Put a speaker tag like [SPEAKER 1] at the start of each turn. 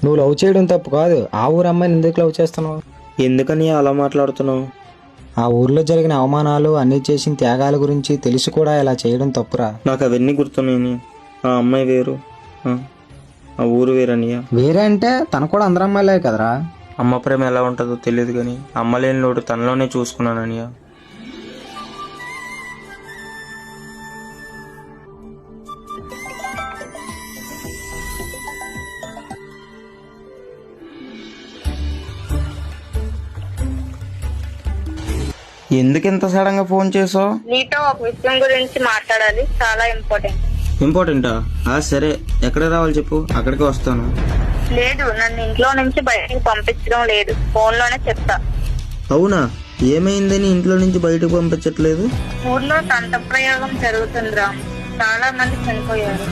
[SPEAKER 1] నువ్వు లవ్ చేయడం తప్పు కాదు, ఆ ఊరు అమ్మాయిని ఎందుకు లవ్ చేస్తున్నావు?
[SPEAKER 2] ఎందుకని అలా మాట్లాడుతున్నావు?
[SPEAKER 1] ఆ ఊర్లో జరిగిన అవమానాలు, అన్ని చేసిన త్యాగాల గురించి తెలిసి కూడా ఇలా చేయడం తప్పురా.
[SPEAKER 2] నాకు అవన్నీ గుర్తున్నాయి. ఆ అమ్మాయి వేరు, ఆ ఊరు వేరనియా.
[SPEAKER 1] వేరే అంటే తను కూడా అందరు అమ్మాయిలే కదరా.
[SPEAKER 2] అమ్మ ప్రేమ ఎలా ఉంటుందో తెలియదు కానీ అమ్మ లేని లోటు తనలోనే చూసుకున్నాననియా. ఎందుకు ఇంత సడన్ గా ఫోన్ చేసావు?
[SPEAKER 3] నీతో ఒక విషయం గురించి మాట్లాడాలి, చాలా ఇంపార్టెంట్.
[SPEAKER 2] ఇంపార్టెంటా? సరే, ఎక్కడ రావాలి చెప్పు, అక్కడికి వస్తాను.
[SPEAKER 3] లేదు, నన్ను ఇంట్లో నుంచి బయటకు పంపించడం లేదు, ఫోన్ లోనే చెప్తా.
[SPEAKER 2] అవునా? ఏమైందని ఇంట్లో నుంచి బయటకు పంపించట్లేదు?
[SPEAKER 3] ఊర్లో తంత్ర ప్రయోగం జరుగుతుందిరా, చాలా మంది చనిపోయారు.